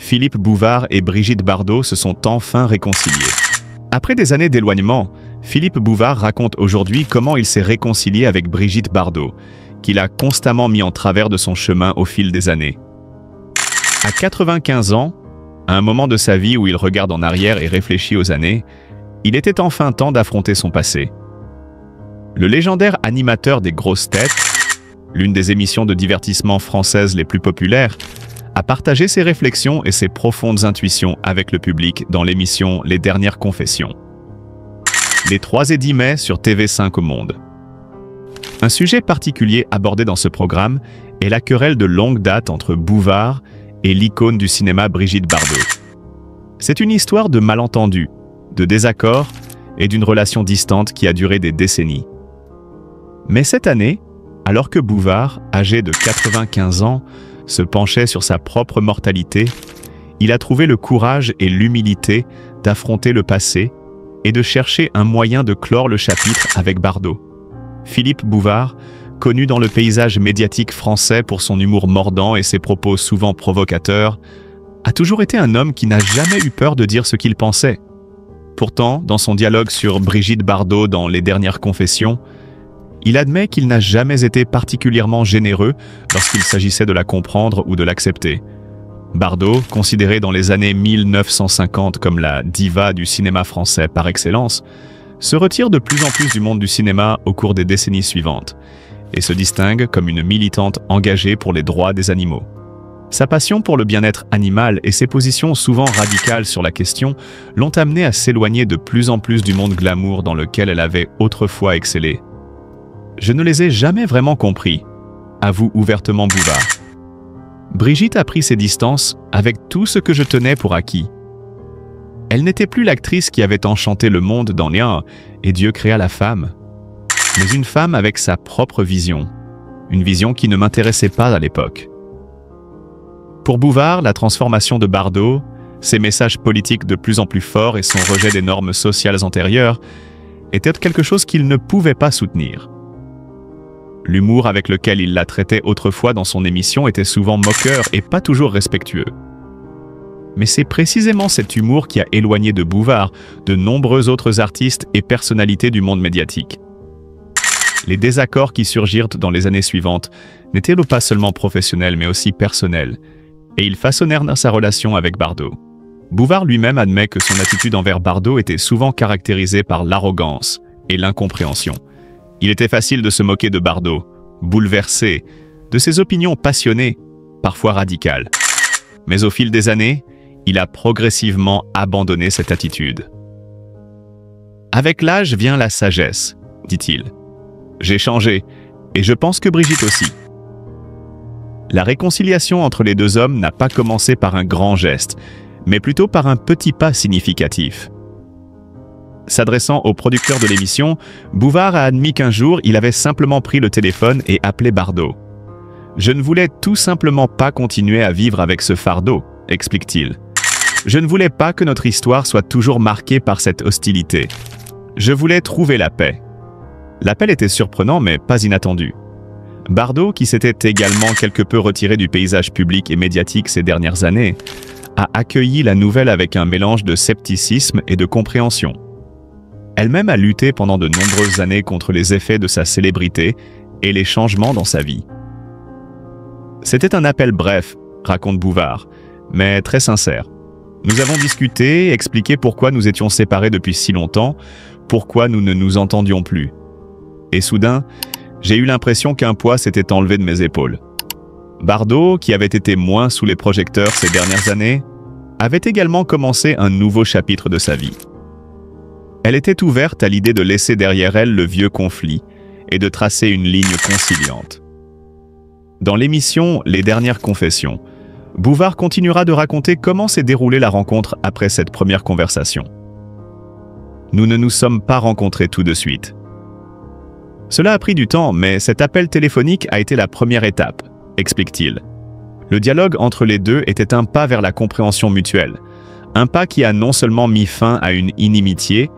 Philippe Bouvard et Brigitte Bardot se sont enfin réconciliés. Après des années d'éloignement, Philippe Bouvard raconte aujourd'hui comment il s'est réconcilié avec Brigitte Bardot, qu'il a constamment mis en travers de son chemin au fil des années. À 95 ans, à un moment de sa vie où il regarde en arrière et réfléchit aux années, il était enfin temps d'affronter son passé. Le légendaire animateur des Grosses Têtes, l'une des émissions de divertissement françaises les plus populaires, a partagé ses réflexions et ses profondes intuitions avec le public dans l'émission Les Dernières Confessions. Les 3 et 10 mai sur TV5 au Monde. Un sujet particulier abordé dans ce programme est la querelle de longue date entre Bouvard et l'icône du cinéma Brigitte Bardot. C'est une histoire de malentendus, de désaccords et d'une relation distante qui a duré des décennies. Mais cette année, alors que Bouvard, âgé de 95 ans, se penchait sur sa propre mortalité, il a trouvé le courage et l'humilité d'affronter le passé et de chercher un moyen de clore le chapitre avec Bardot. Philippe Bouvard, connu dans le paysage médiatique français pour son humour mordant et ses propos souvent provocateurs, a toujours été un homme qui n'a jamais eu peur de dire ce qu'il pensait. Pourtant, dans son dialogue sur Brigitte Bardot dans Les Dernières Confessions, il admet qu'il n'a jamais été particulièrement généreux lorsqu'il s'agissait de la comprendre ou de l'accepter. Bardot, considérée dans les années 1950 comme la diva du cinéma français par excellence, se retire de plus en plus du monde du cinéma au cours des décennies suivantes et se distingue comme une militante engagée pour les droits des animaux. Sa passion pour le bien-être animal et ses positions souvent radicales sur la question l'ont amenée à s'éloigner de plus en plus du monde glamour dans lequel elle avait autrefois excellé. « Je ne les ai jamais vraiment compris », avoue ouvertement Bouvard. Brigitte a pris ses distances avec tout ce que je tenais pour acquis. Elle n'était plus l'actrice qui avait enchanté le monde dans les un et Dieu créa la femme, mais une femme avec sa propre vision, une vision qui ne m'intéressait pas à l'époque. Pour Bouvard, la transformation de Bardot, ses messages politiques de plus en plus forts et son rejet des normes sociales antérieures étaient quelque chose qu'il ne pouvait pas soutenir. L'humour avec lequel il la traitait autrefois dans son émission était souvent moqueur et pas toujours respectueux. Mais c'est précisément cet humour qui a éloigné de Bouvard de nombreux autres artistes et personnalités du monde médiatique. Les désaccords qui surgirent dans les années suivantes n'étaient pas seulement professionnels mais aussi personnels, et ils façonnèrent sa relation avec Bardot. Bouvard lui-même admet que son attitude envers Bardot était souvent caractérisée par l'arrogance et l'incompréhension. Il était facile de se moquer de Bardot, bouleversé, de ses opinions passionnées, parfois radicales. Mais au fil des années, il a progressivement abandonné cette attitude. « Avec l'âge vient la sagesse », dit-il. « J'ai changé, et je pense que Brigitte aussi. » La réconciliation entre les deux hommes n'a pas commencé par un grand geste, mais plutôt par un petit pas significatif. S'adressant au producteur de l'émission, Bouvard a admis qu'un jour, il avait simplement pris le téléphone et appelé Bardot. « Je ne voulais tout simplement pas continuer à vivre avec ce fardeau », explique-t-il. « Je ne voulais pas que notre histoire soit toujours marquée par cette hostilité. Je voulais trouver la paix. » L'appel était surprenant mais pas inattendu. Bardot, qui s'était également quelque peu retiré du paysage public et médiatique ces dernières années, a accueilli la nouvelle avec un mélange de scepticisme et de compréhension. Elle-même a lutté pendant de nombreuses années contre les effets de sa célébrité et les changements dans sa vie. C'était un appel bref, raconte Bouvard, mais très sincère. Nous avons discuté, expliqué pourquoi nous étions séparés depuis si longtemps, pourquoi nous ne nous entendions plus. Et soudain, j'ai eu l'impression qu'un poids s'était enlevé de mes épaules. Bardot, qui avait été moins sous les projecteurs ces dernières années, avait également commencé un nouveau chapitre de sa vie. Elle était ouverte à l'idée de laisser derrière elle le vieux conflit et de tracer une ligne conciliante. Dans l'émission Les Dernières Confessions, Bouvard continuera de raconter comment s'est déroulée la rencontre après cette première conversation. Nous ne nous sommes pas rencontrés tout de suite. Cela a pris du temps, mais cet appel téléphonique a été la première étape, explique-t-il. Le dialogue entre les deux était un pas vers la compréhension mutuelle, un pas qui a non seulement mis fin à une inimitié,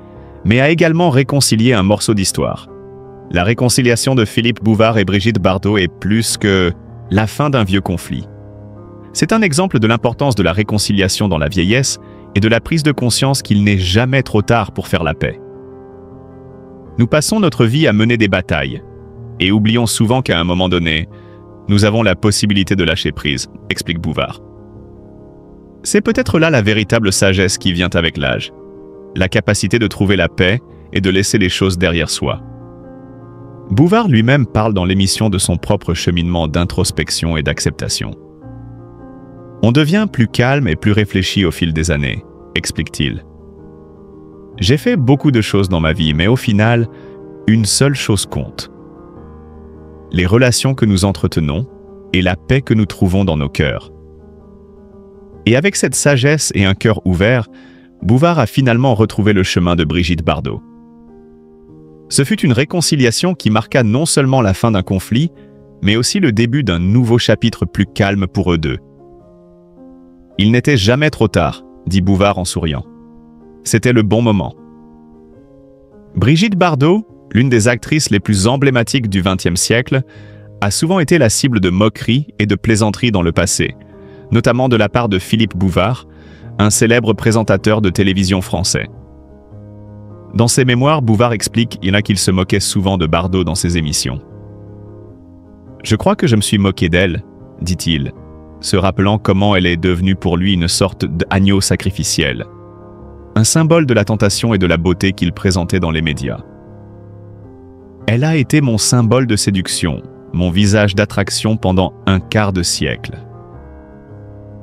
mais a également réconcilié un morceau d'histoire. La réconciliation de Philippe Bouvard et Brigitte Bardot est plus que la fin d'un vieux conflit. C'est un exemple de l'importance de la réconciliation dans la vieillesse et de la prise de conscience qu'il n'est jamais trop tard pour faire la paix. Nous passons notre vie à mener des batailles et oublions souvent qu'à un moment donné, nous avons la possibilité de lâcher prise, explique Bouvard. C'est peut-être là la véritable sagesse qui vient avec l'âge, la capacité de trouver la paix et de laisser les choses derrière soi. Bouvard lui-même parle dans l'émission de son propre cheminement d'introspection et d'acceptation. On devient plus calme et plus réfléchi au fil des années, explique-t-il. J'ai fait beaucoup de choses dans ma vie, mais au final, une seule chose compte. Les relations que nous entretenons et la paix que nous trouvons dans nos cœurs. Et avec cette sagesse et un cœur ouvert, Bouvard a finalement retrouvé le chemin de Brigitte Bardot. Ce fut une réconciliation qui marqua non seulement la fin d'un conflit, mais aussi le début d'un nouveau chapitre plus calme pour eux deux. Il n'était jamais trop tard, dit Bouvard en souriant. C'était le bon moment. Brigitte Bardot, l'une des actrices les plus emblématiques du XXe siècle, a souvent été la cible de moqueries et de plaisanteries dans le passé, notamment de la part de Philippe Bouvard, un célèbre présentateur de télévision français. Dans ses mémoires, Bouvard explique qu'il se moquait souvent de Bardot dans ses émissions. « Je crois que je me suis moqué d'elle, dit-il, se rappelant comment elle est devenue pour lui une sorte d'agneau sacrificiel, un symbole de la tentation et de la beauté qu'il présentait dans les médias. Elle a été mon symbole de séduction, mon visage d'attraction pendant un quart de siècle. »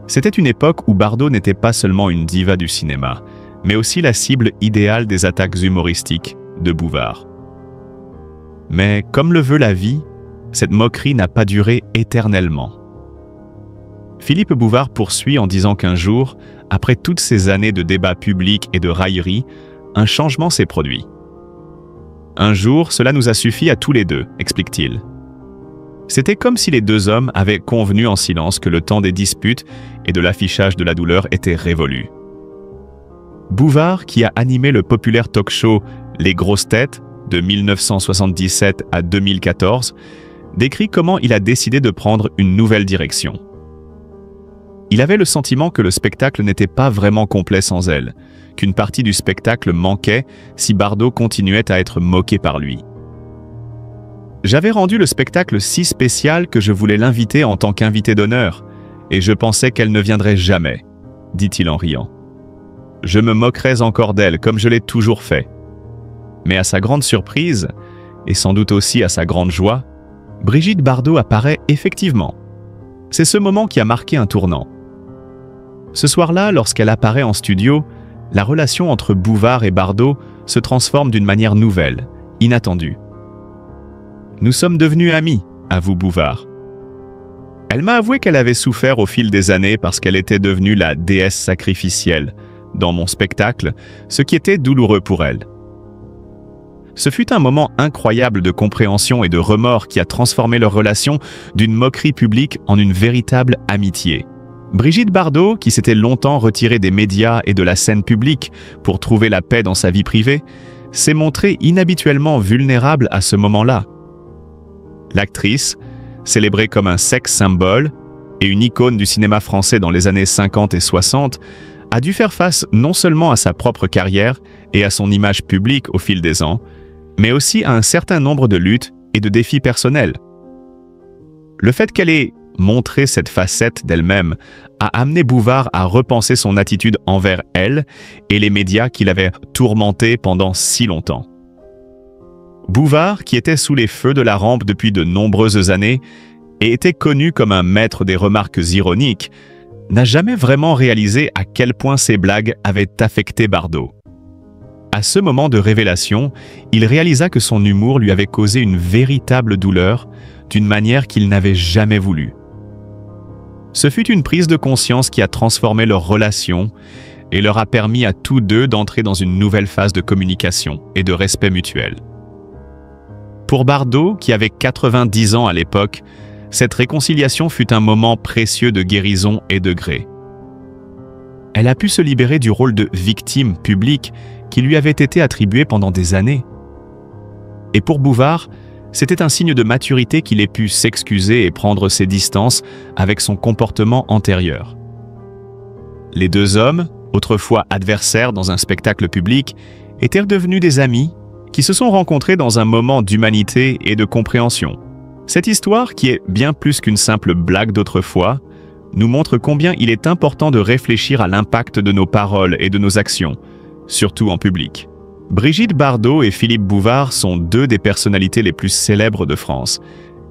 C'était une époque où Bardot n'était pas seulement une diva du cinéma, mais aussi la cible idéale des attaques humoristiques de Bouvard. Mais comme le veut la vie, cette moquerie n'a pas duré éternellement. Philippe Bouvard poursuit en disant qu'un jour, après toutes ces années de débats publics et de railleries, un changement s'est produit. « Un jour, cela nous a suffi à tous les deux, explique-t-il. C'était comme si les deux hommes avaient convenu en silence que le temps des disputes et de l'affichage de la douleur était révolu. » Bouvard, qui a animé le populaire talk-show Les Grosses Têtes de 1977 à 2014, décrit comment il a décidé de prendre une nouvelle direction. Il avait le sentiment que le spectacle n'était pas vraiment complet sans elle, qu'une partie du spectacle manquait si Bardot continuait à être moqué par lui. « J'avais rendu le spectacle si spécial que je voulais l'inviter en tant qu'invité d'honneur, et je pensais qu'elle ne viendrait jamais, dit-il en riant. Je me moquerais encore d'elle comme je l'ai toujours fait. Mais à sa grande surprise, et sans doute aussi à sa grande joie, Brigitte Bardot apparaît effectivement. C'est ce moment qui a marqué un tournant. Ce soir-là, lorsqu'elle apparaît en studio, la relation entre Bouvard et Bardot se transforme d'une manière nouvelle, inattendue. « Nous sommes devenus amis », avoue Bouvard. Elle m'a avoué qu'elle avait souffert au fil des années parce qu'elle était devenue la déesse sacrificielle dans mon spectacle, ce qui était douloureux pour elle. Ce fut un moment incroyable de compréhension et de remords qui a transformé leur relation d'une moquerie publique en une véritable amitié. Brigitte Bardot, qui s'était longtemps retirée des médias et de la scène publique pour trouver la paix dans sa vie privée, s'est montrée inhabituellement vulnérable à ce moment-là. L'actrice, célébrée comme un sex symbole et une icône du cinéma français dans les années 50 et 60, a dû faire face non seulement à sa propre carrière et à son image publique au fil des ans, mais aussi à un certain nombre de luttes et de défis personnels. Le fait qu'elle ait montré cette facette d'elle-même a amené Bouvard à repenser son attitude envers elle et les médias qui l'avaient tourmentée pendant si longtemps. Bouvard, qui était sous les feux de la rampe depuis de nombreuses années et était connu comme un maître des remarques ironiques, n'a jamais vraiment réalisé à quel point ses blagues avaient affecté Bardot. À ce moment de révélation, il réalisa que son humour lui avait causé une véritable douleur d'une manière qu'il n'avait jamais voulu. Ce fut une prise de conscience qui a transformé leur relation et leur a permis à tous deux d'entrer dans une nouvelle phase de communication et de respect mutuel. Pour Bardot, qui avait 90 ans à l'époque, cette réconciliation fut un moment précieux de guérison et de gré. Elle a pu se libérer du rôle de victime publique qui lui avait été attribué pendant des années. Et pour Bouvard, C'était un signe de maturité qu'il ait pu s'excuser et prendre ses distances avec son comportement antérieur. Les deux hommes, autrefois adversaires dans un spectacle public, étaient devenus des amis qui se sont rencontrés dans un moment d'humanité et de compréhension. Cette histoire, qui est bien plus qu'une simple blague d'autrefois, nous montre combien il est important de réfléchir à l'impact de nos paroles et de nos actions, surtout en public. Brigitte Bardot et Philippe Bouvard sont deux des personnalités les plus célèbres de France,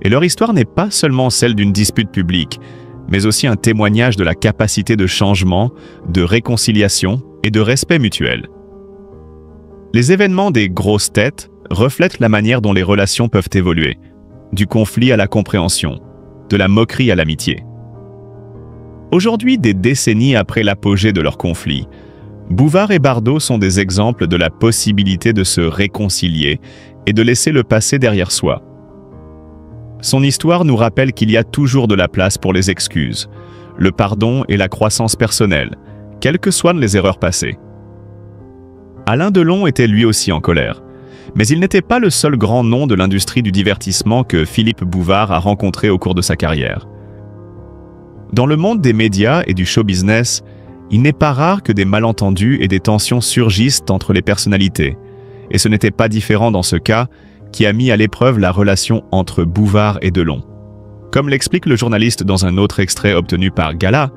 et leur histoire n'est pas seulement celle d'une dispute publique, mais aussi un témoignage de la capacité de changement, de réconciliation et de respect mutuel. Les événements des grosses têtes reflètent la manière dont les relations peuvent évoluer, du conflit à la compréhension, de la moquerie à l'amitié. Aujourd'hui, des décennies après l'apogée de leur conflit, Bouvard et Bardot sont des exemples de la possibilité de se réconcilier et de laisser le passé derrière soi. Son histoire nous rappelle qu'il y a toujours de la place pour les excuses, le pardon et la croissance personnelle, quelles que soient les erreurs passées. Alain Delon était lui aussi en colère, mais il n'était pas le seul grand nom de l'industrie du divertissement que Philippe Bouvard a rencontré au cours de sa carrière. Dans le monde des médias et du show business, il n'est pas rare que des malentendus et des tensions surgissent entre les personnalités, et ce n'était pas différent dans ce cas, qui a mis à l'épreuve la relation entre Bouvard et Delon. Comme l'explique le journaliste dans un autre extrait obtenu par Gala,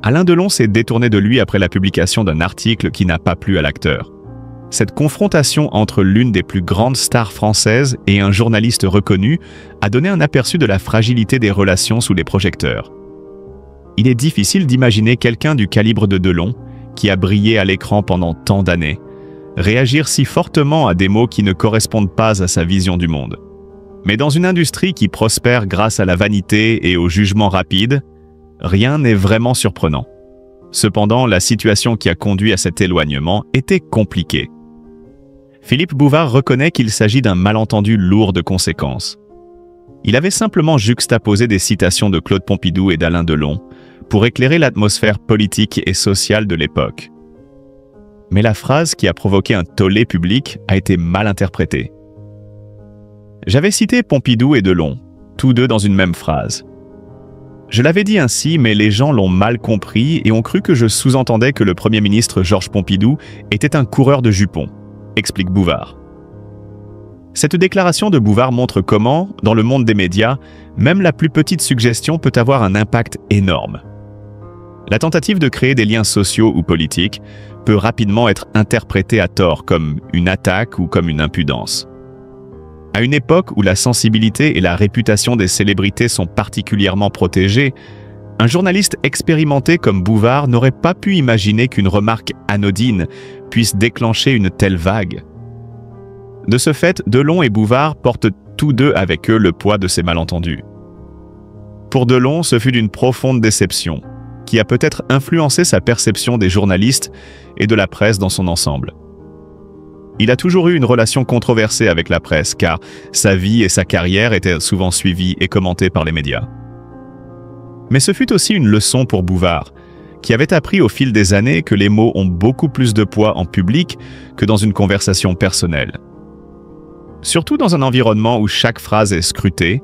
Alain Delon s'est détourné de lui après la publication d'un article qui n'a pas plu à l'acteur. Cette confrontation entre l'une des plus grandes stars françaises et un journaliste reconnu a donné un aperçu de la fragilité des relations sous les projecteurs. Il est difficile d'imaginer quelqu'un du calibre de Delon, qui a brillé à l'écran pendant tant d'années, réagir si fortement à des mots qui ne correspondent pas à sa vision du monde. Mais dans une industrie qui prospère grâce à la vanité et au jugement rapide, rien n'est vraiment surprenant. Cependant, la situation qui a conduit à cet éloignement était compliquée. Philippe Bouvard reconnaît qu'il s'agit d'un malentendu lourd de conséquences. Il avait simplement juxtaposé des citations de Claude Pompidou et d'Alain Delon pour éclairer l'atmosphère politique et sociale de l'époque. Mais la phrase qui a provoqué un tollé public a été mal interprétée. J'avais cité Pompidou et Delon, tous deux dans une même phrase. Je l'avais dit ainsi, mais les gens l'ont mal compris et ont cru que je sous-entendais que le Premier ministre Georges Pompidou était un coureur de jupons, explique Bouvard. Cette déclaration de Bouvard montre comment, dans le monde des médias, même la plus petite suggestion peut avoir un impact énorme. La tentative de créer des liens sociaux ou politiques peut rapidement être interprétée à tort comme une attaque ou comme une impudence. À une époque où la sensibilité et la réputation des célébrités sont particulièrement protégées, un journaliste expérimenté comme Bouvard n'aurait pas pu imaginer qu'une remarque anodine puisse déclencher une telle vague. De ce fait, Delon et Bouvard portent tous deux avec eux le poids de ces malentendus. Pour Delon, ce fut d'une profonde déception, qui a peut-être influencé sa perception des journalistes et de la presse dans son ensemble. Il a toujours eu une relation controversée avec la presse, car sa vie et sa carrière étaient souvent suivies et commentées par les médias. Mais ce fut aussi une leçon pour Bouvard, qui avait appris au fil des années que les mots ont beaucoup plus de poids en public que dans une conversation personnelle. Surtout dans un environnement où chaque phrase est scrutée,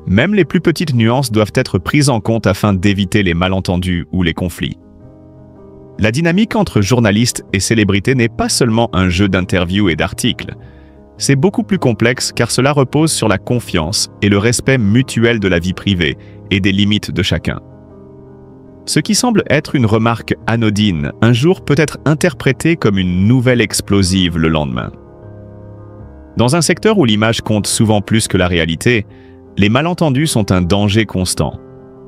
même les plus petites nuances doivent être prises en compte afin d'éviter les malentendus ou les conflits. La dynamique entre journalistes et célébrités n'est pas seulement un jeu d'interviews et d'articles. C'est beaucoup plus complexe car cela repose sur la confiance et le respect mutuel de la vie privée et des limites de chacun. Ce qui semble être une remarque anodine, un jour peut être interprété comme une nouvelle explosive le lendemain. Dans un secteur où l'image compte souvent plus que la réalité, les malentendus sont un danger constant.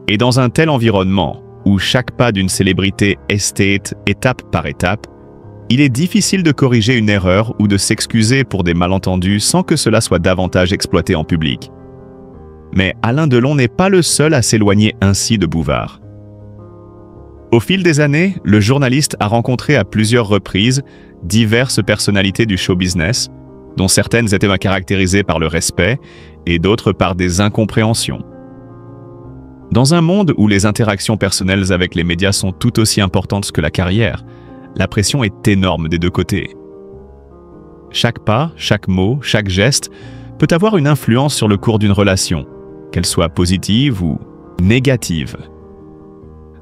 Et dans un tel environnement, où chaque pas d'une célébrité estate étape par étape, il est difficile de corriger une erreur ou de s'excuser pour des malentendus sans que cela soit davantage exploité en public. Mais Alain Delon n'est pas le seul à s'éloigner ainsi de Bouvard. Au fil des années, le journaliste a rencontré à plusieurs reprises diverses personnalités du show business, dont certaines étaient caractérisées par le respect et d'autres par des incompréhensions. Dans un monde où les interactions personnelles avec les médias sont tout aussi importantes que la carrière, la pression est énorme des deux côtés. Chaque pas, chaque mot, chaque geste peut avoir une influence sur le cours d'une relation, qu'elle soit positive ou négative.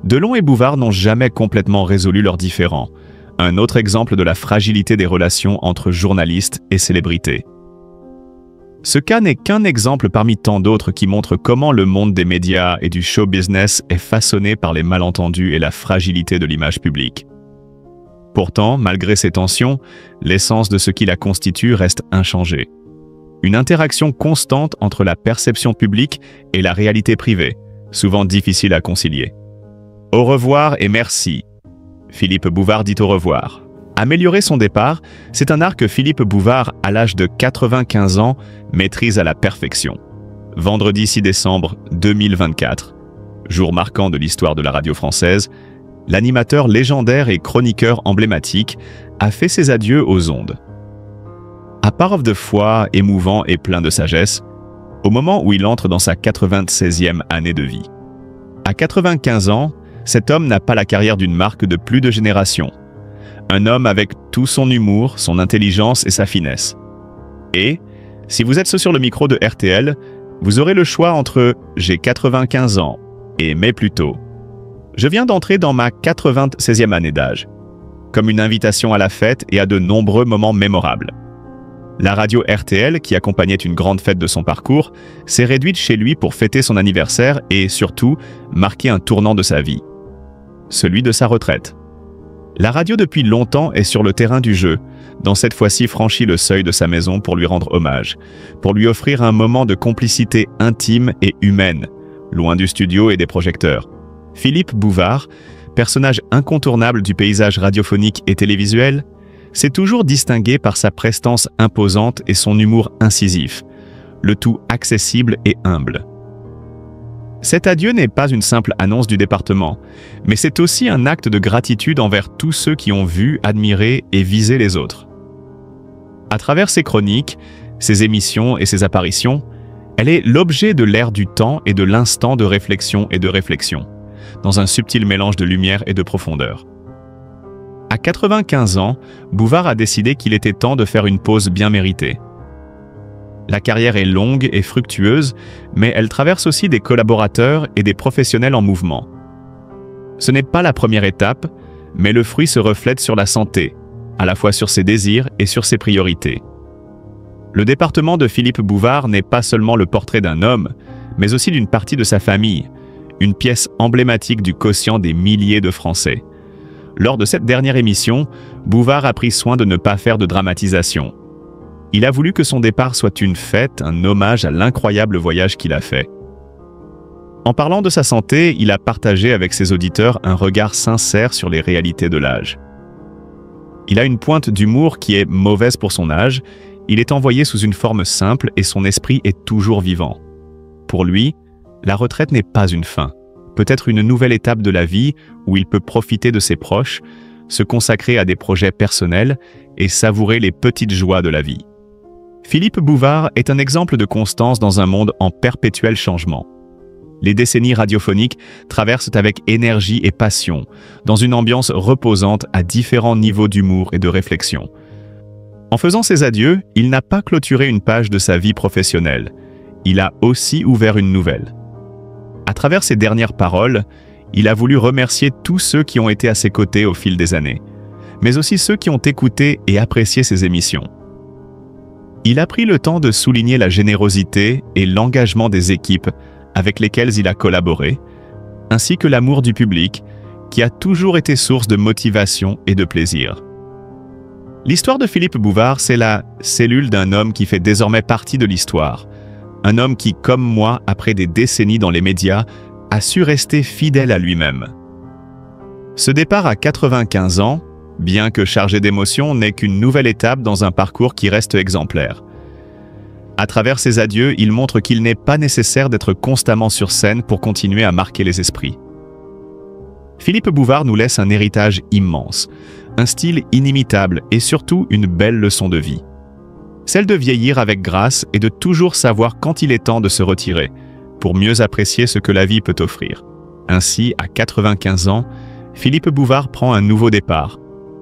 Delon et Bouvard n'ont jamais complètement résolu leurs différends. Un autre exemple de la fragilité des relations entre journalistes et célébrités. Ce cas n'est qu'un exemple parmi tant d'autres qui montre comment le monde des médias et du show business est façonné par les malentendus et la fragilité de l'image publique. Pourtant, malgré ces tensions, l'essence de ce qui la constitue reste inchangée. Une interaction constante entre la perception publique et la réalité privée, souvent difficile à concilier. Au revoir et merci. Philippe Bouvard dit au revoir. Améliorer son départ, c'est un art que Philippe Bouvard, à l'âge de 95 ans, maîtrise à la perfection. Vendredi 6 décembre 2024, jour marquant de l'histoire de la radio française, l'animateur légendaire et chroniqueur emblématique a fait ses adieux aux ondes. À part de foi, émouvant et plein de sagesse, au moment où il entre dans sa 96e année de vie. À 95 ans, cet homme n'a pas la carrière d'une marque de plus de générations. Un homme avec tout son humour, son intelligence et sa finesse. Et, si vous êtes sur le micro de RTL, vous aurez le choix entre « j'ai 95 ans » et « mais plutôt ». Je viens d'entrer dans ma 96e année d'âge, comme une invitation à la fête et à de nombreux moments mémorables. La radio RTL, qui accompagnait une grande fête de son parcours, s'est réduite chez lui pour fêter son anniversaire et, surtout, marquer un tournant de sa vie. Celui de sa retraite. La radio depuis longtemps est sur le terrain du jeu, dans cette fois-ci franchi le seuil de sa maison pour lui rendre hommage, pour lui offrir un moment de complicité intime et humaine, loin du studio et des projecteurs. Philippe Bouvard, personnage incontournable du paysage radiophonique et télévisuel, s'est toujours distingué par sa prestance imposante et son humour incisif, le tout accessible et humble. Cet adieu n'est pas une simple annonce du département, mais c'est aussi un acte de gratitude envers tous ceux qui ont vu, admiré et visé les autres. À travers ses chroniques, ses émissions et ses apparitions, elle est l'objet de l'ère du temps et de l'instant de réflexion et de réflexion, dans un subtil mélange de lumière et de profondeur. À 95 ans, Bouvard a décidé qu'il était temps de faire une pause bien méritée. La carrière est longue et fructueuse, mais elle traverse aussi des collaborateurs et des professionnels en mouvement. Ce n'est pas la première étape, mais le fruit se reflète sur la santé, à la fois sur ses désirs et sur ses priorités. Le département de Philippe Bouvard n'est pas seulement le portrait d'un homme, mais aussi d'une partie de sa famille, une pièce emblématique du quotient des milliers de Français. Lors de cette dernière émission, Bouvard a pris soin de ne pas faire de dramatisation. Il a voulu que son départ soit une fête, un hommage à l'incroyable voyage qu'il a fait. En parlant de sa santé, il a partagé avec ses auditeurs un regard sincère sur les réalités de l'âge. Il a une pointe d'humour qui est mauvaise pour son âge, il est envoyé sous une forme simple et son esprit est toujours vivant. Pour lui, la retraite n'est pas une fin, peut-être une nouvelle étape de la vie où il peut profiter de ses proches, se consacrer à des projets personnels et savourer les petites joies de la vie. Philippe Bouvard est un exemple de constance dans un monde en perpétuel changement. Les décennies radiophoniques traversent avec énergie et passion, dans une ambiance reposante à différents niveaux d'humour et de réflexion. En faisant ses adieux, il n'a pas clôturé une page de sa vie professionnelle. Il a aussi ouvert une nouvelle. À travers ses dernières paroles, il a voulu remercier tous ceux qui ont été à ses côtés au fil des années, mais aussi ceux qui ont écouté et apprécié ses émissions. Il a pris le temps de souligner la générosité et l'engagement des équipes avec lesquelles il a collaboré, ainsi que l'amour du public, qui a toujours été source de motivation et de plaisir. L'histoire de Philippe Bouvard, c'est la cellule d'un homme qui fait désormais partie de l'histoire. Un homme qui, comme moi, après des décennies dans les médias, a su rester fidèle à lui-même. Ce départ à 95 ans, bien que chargé d'émotions, n'est qu'une nouvelle étape dans un parcours qui reste exemplaire. À travers ses adieux, il montre qu'il n'est pas nécessaire d'être constamment sur scène pour continuer à marquer les esprits. Philippe Bouvard nous laisse un héritage immense, un style inimitable et surtout une belle leçon de vie. Celle de vieillir avec grâce et de toujours savoir quand il est temps de se retirer, pour mieux apprécier ce que la vie peut offrir. Ainsi, à 95 ans, Philippe Bouvard prend un nouveau départ,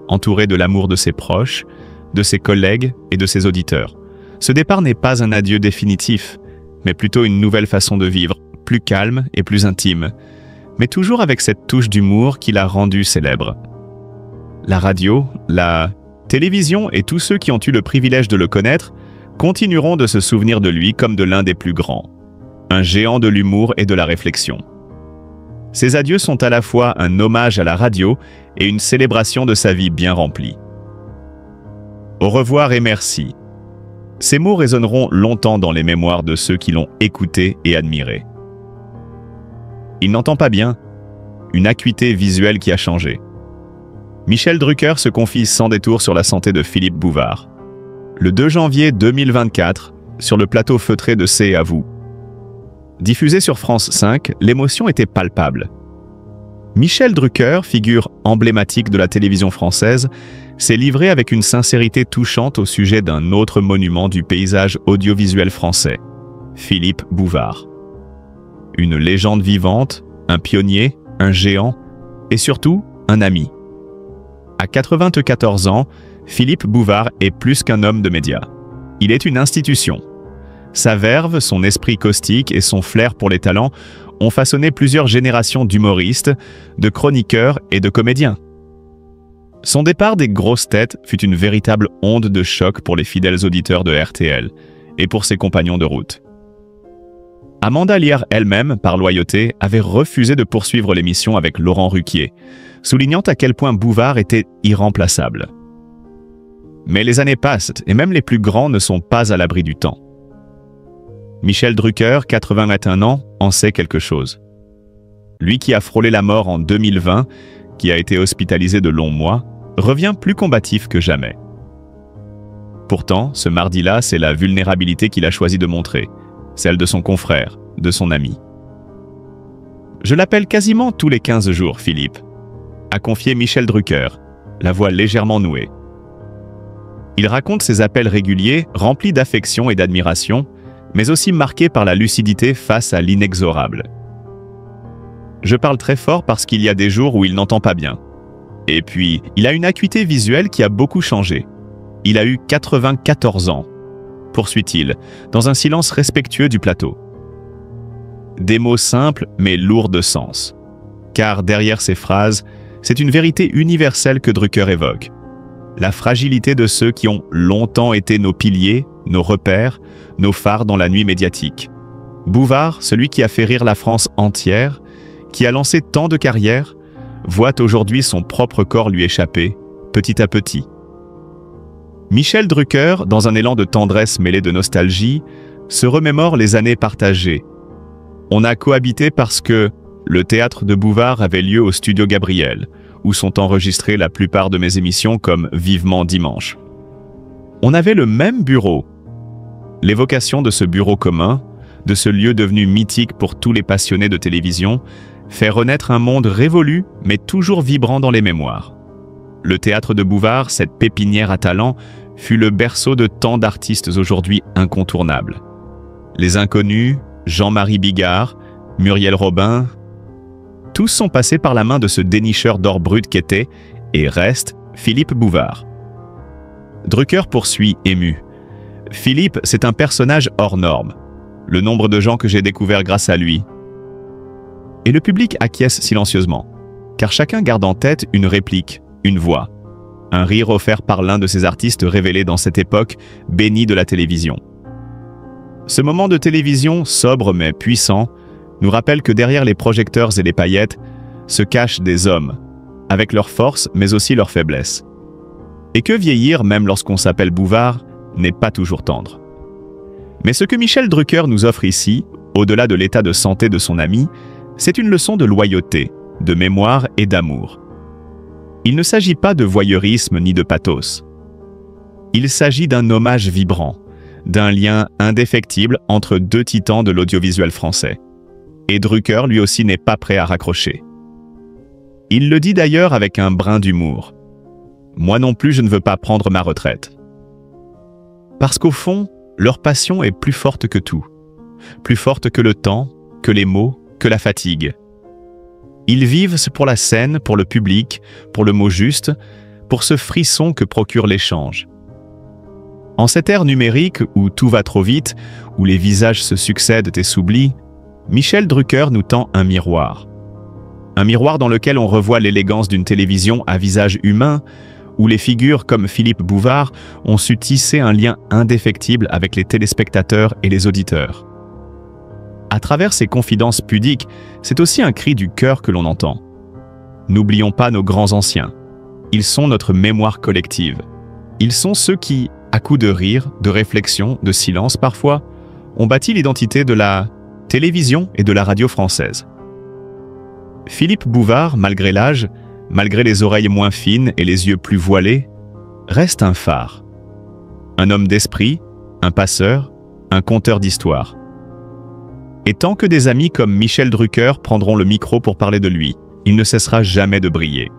entouré de l'amour de ses proches, de ses collègues et de ses auditeurs, Ce départ n'est pas un adieu définitif, mais plutôt une nouvelle façon de vivre, plus calme et plus intime, mais toujours avec cette touche d'humour qui l'a rendu célèbre. La radio, la télévision et tous ceux qui ont eu le privilège de le connaître continueront de se souvenir de lui comme de l'un des plus grands, un géant de l'humour et de la réflexion. Ces adieux sont à la fois un hommage à la radio et une célébration de sa vie bien remplie. Au revoir et merci. Ces mots résonneront longtemps dans les mémoires de ceux qui l'ont écouté et admiré. Il n'entend pas bien, une acuité visuelle qui a changé. Michel Drucker se confie sans détour sur la santé de Philippe Bouvard. Le 2 janvier 2024, sur le plateau feutré de C'est à vous. Diffusé sur France 5, l'émotion était palpable. Michel Drucker, figure emblématique de la télévision française, s'est livré avec une sincérité touchante au sujet d'un autre monument du paysage audiovisuel français, Philippe Bouvard. Une légende vivante, un pionnier, un géant et surtout un ami. À 94 ans, Philippe Bouvard est plus qu'un homme de médias. Il est une institution. Sa verve, son esprit caustique et son flair pour les talents ont façonné plusieurs générations d'humoristes, de chroniqueurs et de comédiens. Son départ des grosses têtes fut une véritable onde de choc pour les fidèles auditeurs de RTL et pour ses compagnons de route. Amanda Lear elle-même, par loyauté, avait refusé de poursuivre l'émission avec Laurent Ruquier, soulignant à quel point Bouvard était irremplaçable. Mais les années passent et même les plus grands ne sont pas à l'abri du temps. Michel Drucker, 81 ans, en sait quelque chose. Lui qui a frôlé la mort en 2020, qui a été hospitalisé de longs mois, revient plus combatif que jamais. Pourtant, ce mardi-là, c'est la vulnérabilité qu'il a choisi de montrer, celle de son confrère, de son ami. « Je l'appelle quasiment tous les 15 jours, Philippe », a confié Michel Drucker, la voix légèrement nouée. Il raconte ses appels réguliers, remplis d'affection et d'admiration, mais aussi marqués par la lucidité face à l'inexorable. Je parle très fort parce qu'il y a des jours où il n'entend pas bien. Et puis, il a une acuité visuelle qui a beaucoup changé. Il a eu 94 ans, poursuit-il, dans un silence respectueux du plateau. Des mots simples mais lourds de sens. Car derrière ces phrases, c'est une vérité universelle que Drucker évoque. La fragilité de ceux qui ont longtemps été nos piliers, nos repères, nos phares dans la nuit médiatique. Bouvard, celui qui a fait rire la France entière, qui a lancé tant de carrières, voit aujourd'hui son propre corps lui échapper, petit à petit. Michel Drucker, dans un élan de tendresse mêlé de nostalgie, se remémore les années partagées. On a cohabité parce que le théâtre de Bouvard avait lieu au studio Gabriel, où sont enregistrées la plupart de mes émissions comme Vivement Dimanche. On avait le même bureau. L'évocation de ce bureau commun, de ce lieu devenu mythique pour tous les passionnés de télévision, fait renaître un monde révolu, mais toujours vibrant dans les mémoires. Le théâtre de Bouvard, cette pépinière à talent, fut le berceau de tant d'artistes aujourd'hui incontournables. Les inconnus, Jean-Marie Bigard, Muriel Robin, tous sont passés par la main de ce dénicheur d'or brut qu'était, et reste, Philippe Bouvard. Drucker poursuit ému. Philippe, c'est un personnage hors norme. Le nombre de gens que j'ai découverts grâce à lui. Et le public acquiesce silencieusement, car chacun garde en tête une réplique, une voix, un rire offert par l'un de ces artistes révélés dans cette époque bénie de la télévision. Ce moment de télévision, sobre mais puissant, nous rappelle que derrière les projecteurs et les paillettes se cachent des hommes, avec leurs forces mais aussi leurs faiblesses. Et que vieillir, même lorsqu'on s'appelle Bouvard, n'est pas toujours tendre. Mais ce que Michel Drucker nous offre ici, au-delà de l'état de santé de son ami, c'est une leçon de loyauté, de mémoire et d'amour. Il ne s'agit pas de voyeurisme ni de pathos. Il s'agit d'un hommage vibrant, d'un lien indéfectible entre deux titans de l'audiovisuel français. Et Drucker, lui aussi, n'est pas prêt à raccrocher. Il le dit d'ailleurs avec un brin d'humour. « Moi non plus, je ne veux pas prendre ma retraite. » Parce qu'au fond, leur passion est plus forte que tout. Plus forte que le temps, que les mots, que la fatigue. Ils vivent pour la scène, pour le public, pour le mot juste, pour ce frisson que procure l'échange. En cette ère numérique où tout va trop vite, où les visages se succèdent et s'oublient, Michel Drucker nous tend un miroir. Un miroir dans lequel on revoit l'élégance d'une télévision à visage humain, où les figures comme Philippe Bouvard ont su tisser un lien indéfectible avec les téléspectateurs et les auditeurs. À travers ces confidences pudiques, c'est aussi un cri du cœur que l'on entend. N'oublions pas nos grands anciens. Ils sont notre mémoire collective. Ils sont ceux qui, à coups de rire, de réflexion, de silence parfois, ont bâti l'identité de la télévision et de la radio française. Philippe Bouvard, malgré l'âge, malgré les oreilles moins fines et les yeux plus voilés, reste un phare. Un homme d'esprit, un passeur, un conteur d'histoire. Et tant que des amis comme Michel Drucker prendront le micro pour parler de lui, il ne cessera jamais de briller.